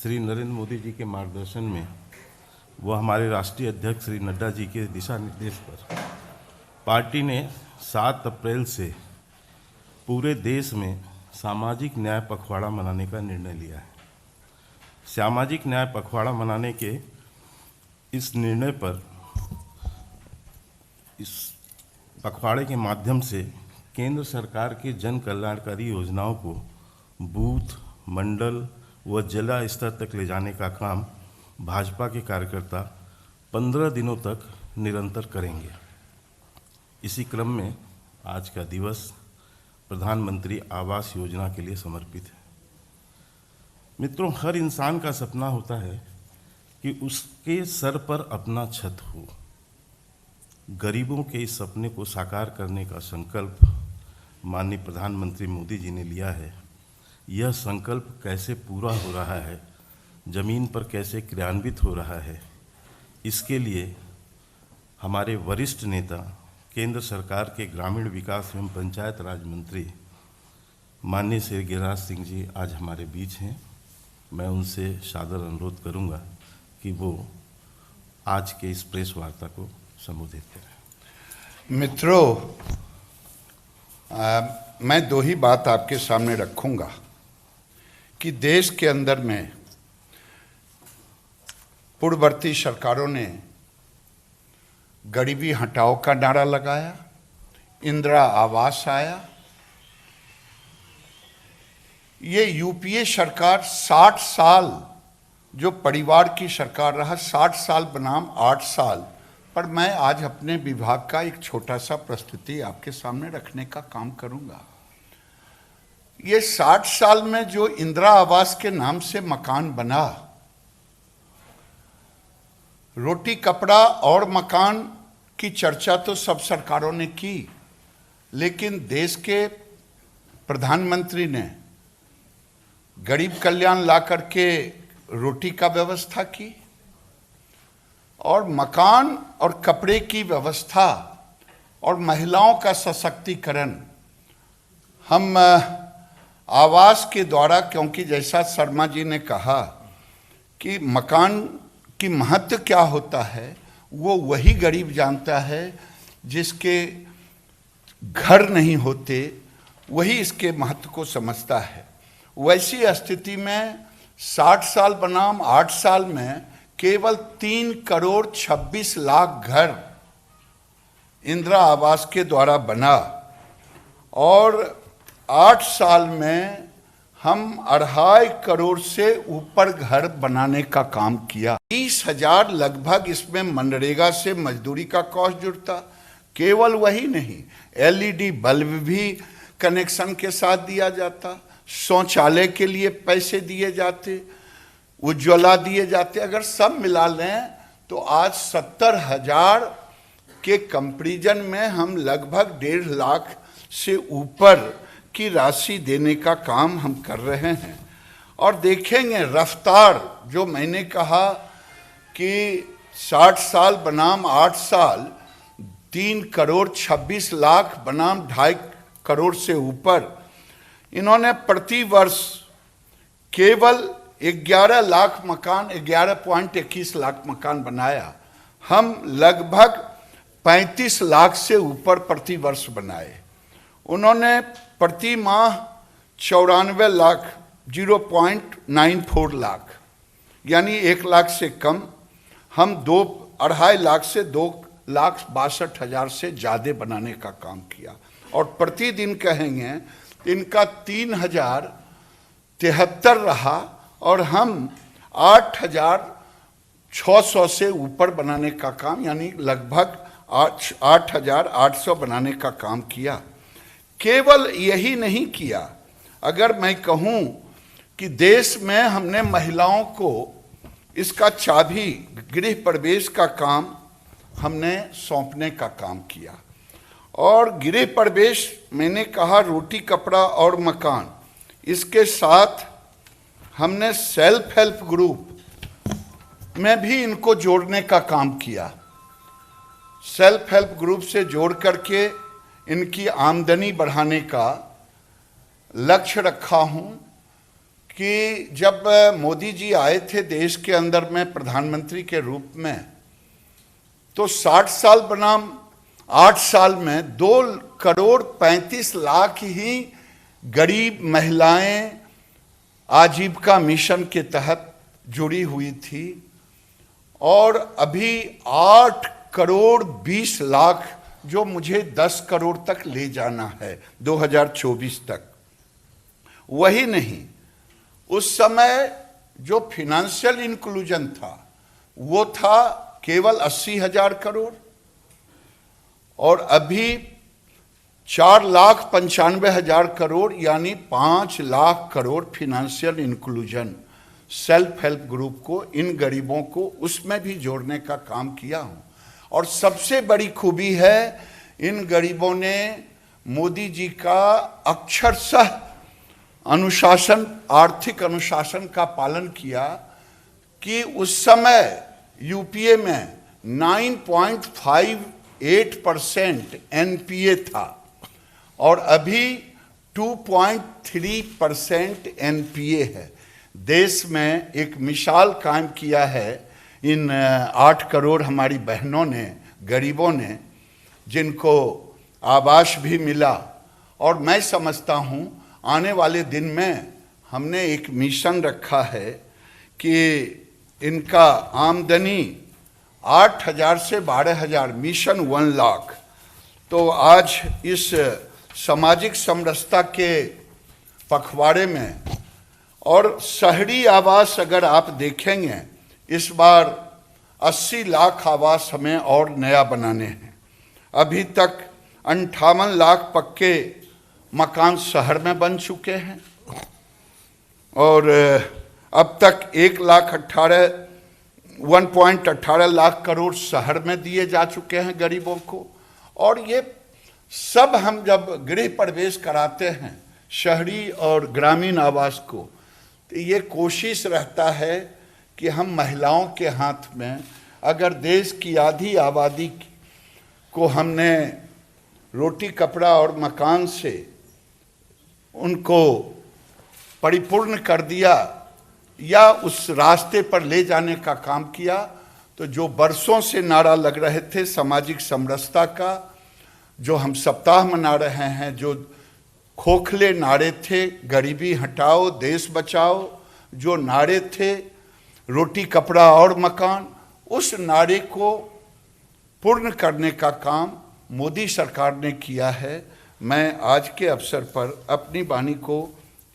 श्री नरेंद्र मोदी जी के मार्गदर्शन में व हमारे राष्ट्रीय अध्यक्ष श्री नड्डा जी के दिशा निर्देश पर पार्टी ने 7 अप्रैल से पूरे देश में सामाजिक न्याय पखवाड़ा मनाने का निर्णय लिया है। सामाजिक न्याय पखवाड़ा मनाने के इस निर्णय पर इस पखवाड़े के माध्यम से केंद्र सरकार के जन कल्याणकारी योजनाओं को बूथ, मंडल व जिला स्तर तक ले जाने का काम भाजपा के कार्यकर्ता 15 दिनों तक निरंतर करेंगे। इसी क्रम में आज का दिवस प्रधानमंत्री आवास योजना के लिए समर्पित है। मित्रों, हर इंसान का सपना होता है कि उसके सर पर अपना छत हो। गरीबों के इस सपने को साकार करने का संकल्प माननीय प्रधानमंत्री मोदी जी ने लिया है। यह संकल्प कैसे पूरा हो रहा है, जमीन पर कैसे क्रियान्वित हो रहा है, इसके लिए हमारे वरिष्ठ नेता केंद्र सरकार के ग्रामीण विकास एवं पंचायत राज मंत्री माननीय श्री गिरिराज सिंह जी आज हमारे बीच हैं। मैं उनसे सादर अनुरोध करूंगा कि वो आज के इस प्रेस वार्ता को संबोधित करें। मित्रों, मैं 2 ही बात आपके सामने रखूंगा कि देश के अंदर में पूर्ववर्ती सरकारों ने गरीबी हटाओ का नारा लगाया, इंदिरा आवास आया। ये यूपीए सरकार 60 साल जो परिवार की सरकार रहा, 60 साल बनाम 8 साल पर मैं आज अपने विभाग का एक छोटा सा प्रस्तुति आपके सामने रखने का काम करूंगा। ये 60 साल में जो इंदिरा आवास के नाम से मकान बना, रोटी कपड़ा और मकान की चर्चा तो सब सरकारों ने की, लेकिन देश के प्रधानमंत्री ने गरीब कल्याण ला करके रोटी का व्यवस्था की और मकान और कपड़े की व्यवस्था और महिलाओं का सशक्तिकरण हम आवास के द्वारा, क्योंकि जैसा शर्मा जी ने कहा कि मकान की महत्व क्या होता है वो वही गरीब जानता है जिसके घर नहीं होते, वही इसके महत्व को समझता है। वैसी स्थिति में 60 साल बनाम 8 साल में केवल 3 करोड़ 26 लाख घर इंदिरा आवास के द्वारा बना और 8 साल में हम 2.5 करोड़ से ऊपर घर बनाने का काम किया। 30,000 लगभग इसमें मनरेगा से मजदूरी का कॉस्ट जुड़ता। केवल वही नहीं, एलईडी बल्ब भी कनेक्शन के साथ दिया जाता, शौचालय के लिए पैसे दिए जाते, उज्ज्वला दिए जाते। अगर सब मिला लें तो आज 70,000 के कंपैरिजन में हम लगभग 1.5 लाख से ऊपर की राशि देने का काम हम कर रहे हैं। और देखेंगे रफ्तार, जो मैंने कहा कि 60 साल बनाम 8 साल, 3 करोड़ 26 लाख बनाम 2.5 करोड़ से ऊपर, इन्होंने प्रति वर्ष केवल 11 लाख मकान, 11.21 लाख मकान बनाया। हम लगभग 35 लाख से ऊपर प्रति वर्ष बनाए। उन्होंने प्रति माह 94 लाख, 0.94 लाख, यानी 1 लाख से कम। हम 2.5 लाख से 2,62,000 से ज़्यादा बनाने का काम किया। और प्रतिदिन कहेंगे इनका 3,073 रहा और हम 8,600 से ऊपर बनाने का काम, यानी लगभग 8,800 बनाने का काम किया। केवल यही नहीं किया, अगर मैं कहूँ कि देश में हमने महिलाओं को इसका चाबी गृह प्रवेश का काम हमने सौंपने का काम किया। और गृह प्रवेश मैंने कहा रोटी कपड़ा और मकान, इसके साथ हमने सेल्फ हेल्प ग्रुप में भी इनको जोड़ने का काम किया। सेल्फ हेल्प ग्रुप से जोड़ करके इनकी आमदनी बढ़ाने का लक्ष्य रखा हूं कि जब मोदी जी आए थे देश के अंदर में प्रधानमंत्री के रूप में, तो 60 साल बनाम 8 साल में 2,35,00,000 ही गरीब महिलाएं आजीविका मिशन के तहत जुड़ी हुई थी, और अभी 8,20,00,000 जो मुझे 10 करोड़ तक ले जाना है 2024 तक। वही नहीं, उस समय जो फिनेंशियल इंक्लूजन था वो था केवल 80,000 करोड़, और अभी 4,95,000 करोड़ यानी 5 lakh crore financial inclusion self help group को, इन गरीबों को उसमें भी जोड़ने का काम किया हूं। और सबसे बड़ी खूबी है, इन गरीबों ने मोदी जी का अक्षरशः अनुशासन, आर्थिक अनुशासन का पालन किया कि उस समय यूपीए में 9.58% एनपीए था और अभी 2.3% एनपीए है। देश में एक मिसाल कायम किया है इन 8 करोड़ हमारी बहनों ने, गरीबों ने, जिनको आवास भी मिला। और मैं समझता हूँ आने वाले दिन में हमने एक मिशन रखा है कि इनका आमदनी 8,000 से 12,000, मिशन 1 लाख। तो आज इस सामाजिक समरसता के पखवाड़े में, और शहरी आवास अगर आप देखेंगे, इस बार 80 लाख आवास हमें और नया बनाने हैं। अभी तक 58 लाख पक्के मकान शहर में बन चुके हैं, और अब तक 1.18 लाख करोड़ शहर में दिए जा चुके हैं गरीबों को। और ये सब हम जब गृह प्रवेश कराते हैं शहरी और ग्रामीण आवास को, तो ये कोशिश रहता है कि हम महिलाओं के हाथ में, अगर देश की आधी आबादी को हमने रोटी कपड़ा और मकान से उनको परिपूर्ण कर दिया या उस रास्ते पर ले जाने का काम किया, तो जो बरसों से नारा लग रहे थे सामाजिक समरसता का, जो हम सप्ताह मना रहे हैं, जो खोखले नारे थे, गरीबी हटाओ देश बचाओ, जो नारे थे रोटी कपड़ा और मकान, उस नारे को पूर्ण करने का काम मोदी सरकार ने किया है। मैं आज के अवसर पर अपनी वाणी को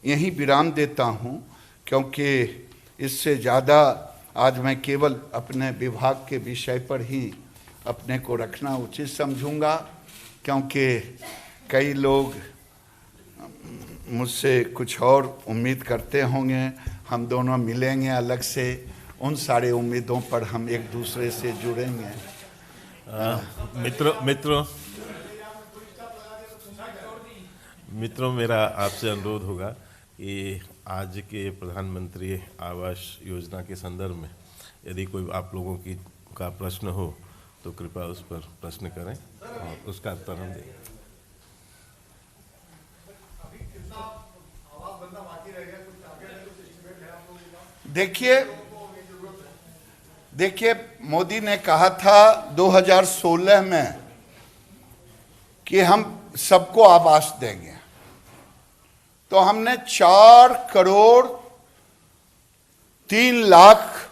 यहीं विराम देता हूं, क्योंकि इससे ज़्यादा आज मैं केवल अपने विभाग के विषय पर ही अपने को रखना उचित समझूंगा, क्योंकि कई लोग मुझसे कुछ और उम्मीद करते होंगे। हम दोनों मिलेंगे अलग से, उन सारे उम्मीदों पर हम एक दूसरे से जुड़ेंगे। मित्रों, मेरा आपसे अनुरोध होगा कि आज के प्रधानमंत्री आवास योजना के संदर्भ में यदि कोई आप लोगों का प्रश्न हो तो कृपया उस पर प्रश्न करें और उसका उत्तर हम देंगे। देखिए, मोदी ने कहा था 2016 में कि हम सबको आवास देंगे, तो हमने 4,03,00,000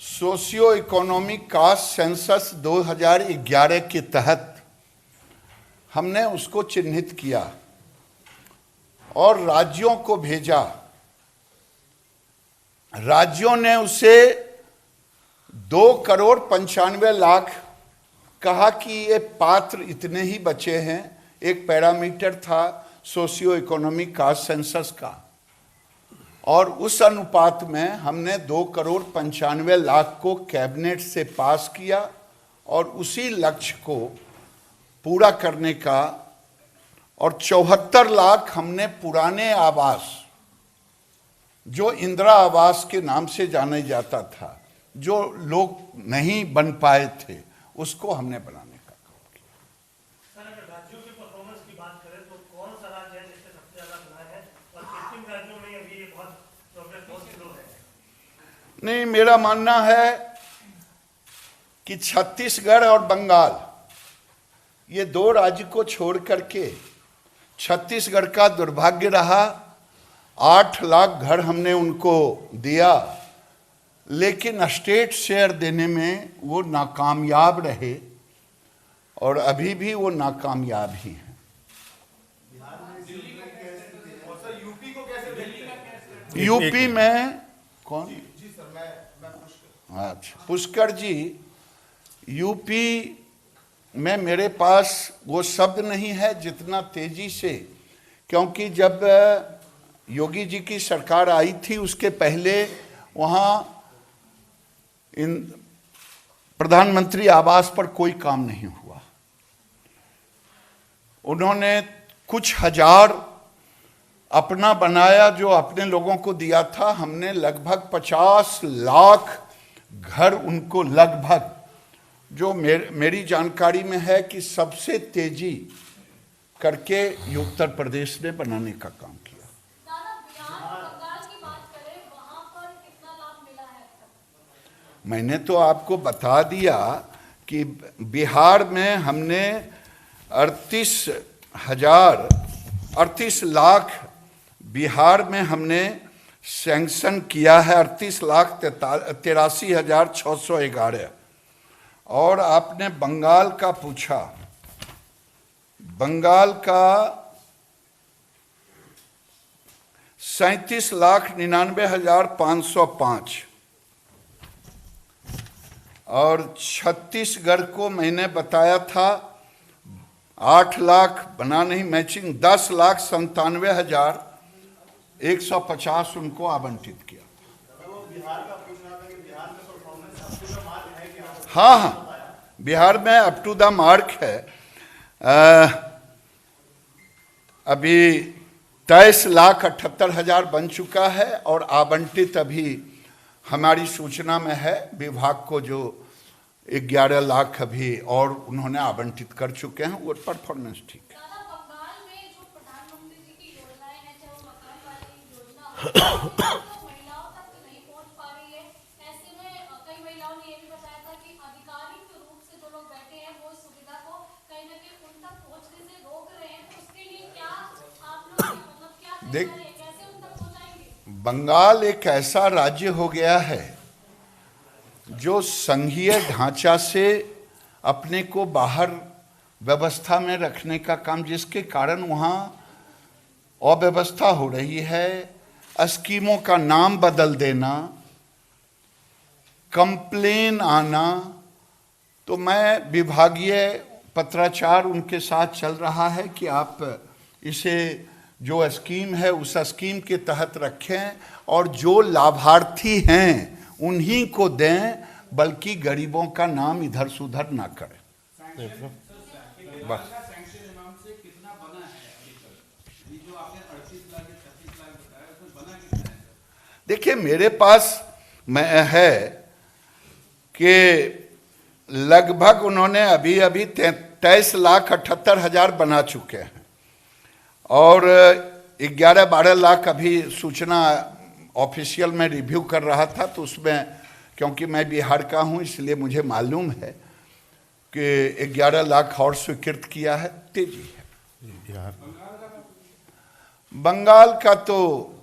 सोशियो इकोनॉमिक कास्ट सेंसस 2011 के तहत हमने उसको चिन्हित किया और राज्यों को भेजा। राज्यों ने उसे 2,95,00,000 कहा कि ये पात्र इतने ही बचे हैं। एक पैरामीटर था सोशियो इकोनॉमिक कास्ट सेंसस का, और उस अनुपात में हमने 2,95,00,000 को कैबिनेट से पास किया और उसी लक्ष्य को पूरा करने का, और 74 लाख हमने पुराने आवास, जो इंदिरा आवास के नाम से जाने जाता था, जो लोग नहीं बन पाए थे, उसको हमने बनाने का काम किया। सर, अगर राज्यों के परफॉर्मेंस की बात करें तो कौन सा राज्य है जिसने सबसे ज्यादा बनाया है, और किन राज्यों में अभी ये बहुत नहीं, मेरा मानना है कि छत्तीसगढ़ और बंगाल, ये दो राज्य को छोड़ करके छत्तीसगढ़ का दुर्भाग्य रहा। 8 लाख घर हमने उनको दिया, लेकिन स्टेट शेयर देने में वो नाकामयाब रहे और अभी भी वो नाकामयाब ही हैं। यूपी में कौन? अच्छा, पुष्कर जी, यूपी में मेरे पास वो शब्द नहीं है जितना तेजी से, क्योंकि जब योगी जी की सरकार आई थी उसके पहले वहाँ इन प्रधानमंत्री आवास पर कोई काम नहीं हुआ। उन्होंने कुछ हजार अपना बनाया, जो अपने लोगों को दिया था। हमने लगभग 50 लाख घर उनको, लगभग, जो मेरी जानकारी में है कि सबसे तेजी करके उत्तर प्रदेश ने बनाने का काम किया। मैंने तो आपको बता दिया कि बिहार में हमने 38 लाख बिहार में हमने सैंक्शन किया है, 38,83,611। और आपने बंगाल का पूछा, बंगाल का 37,99,505 और छत्तीसगढ़ को मैंने बताया था 8 लाख बना नहीं, मैचिंग 10,97,150 उनको आवंटित किया। हाँ हाँ, बिहार में अप टू द मार्क है। अभी 23,78,000 बन चुका है और आवंटित अभी हमारी सूचना में है विभाग को जो 11 लाख अभी और उन्होंने आवंटित कर चुके हैं। वो परफॉर्मेंस ठीक है। बंगाल में जो प्रधानमंत्री जी की योजनाएं हैं, चाहे वो मकान वाली योजना हो, तो महिलाओं तक नहीं पहुंच पा रही है। ऐसे में कई महिलाओं ने ये भी बताया था कि आधिकारिक रूप से जो लोग बैठे हैं वो इस सुविधा को कहीं ना कहीं उन तक पहुंचने से रोक रहे हैं। तो उसके लिए क्या आप लोग मतलब क्या तैयारी है, कैसे उन तक पहुंचाएंगे? बंगाल एक ऐसा राज्य हो गया है जो संघीय ढांचा से अपने को बाहर व्यवस्था में रखने का काम, जिसके कारण वहाँ अव्यवस्था हो रही है। स्कीमों का नाम बदल देना, कंप्लेन आना, तो मैं विभागीय पत्राचार उनके साथ चल रहा है कि आप इसे जो स्कीम है उस स्कीम के तहत रखें और जो लाभार्थी हैं उन्हीं को दें, बल्कि गरीबों का नाम इधर से उधर ना करें। बस देखिए, मेरे पास मैं है कि लगभग उन्होंने अभी 23,78,000 बना चुके हैं और 11-12 लाख अभी सूचना ऑफिशियल में रिव्यू कर रहा था, तो उसमें क्योंकि मैं बिहार का हूं इसलिए मुझे मालूम है कि 11 लाख और स्वीकृत किया है। तेजी है। बिहार बंगाल का तो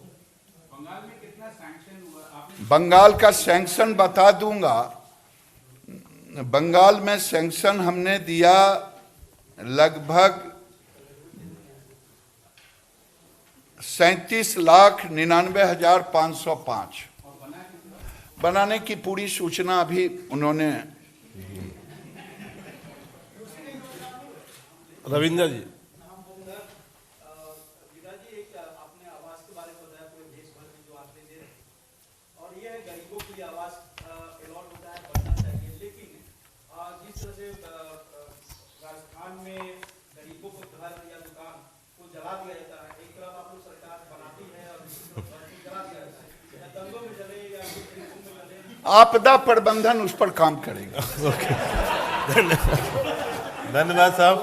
बंगाल का सैंक्शन बता दूंगा। बंगाल में सैंक्शन हमने दिया लगभग 37,99,505। बनाने की पूरी सूचना अभी उन्होंने। रविंद्र जी, गरीबों के लिए आवास अलॉट होता है, बनना चाहिए, लेकिन जिस तरह से राजस्थान में गरीबों को घर या दुकान को जला दिया जाता है, एक तरफ आप लोग सरकार बनाती है और दूसरी तरफ जला दिया जाता है, या दंगों में जले या गरीबों में जले। आपदा प्रबंधन उस पर काम करेगा। धन्यवाद साहब।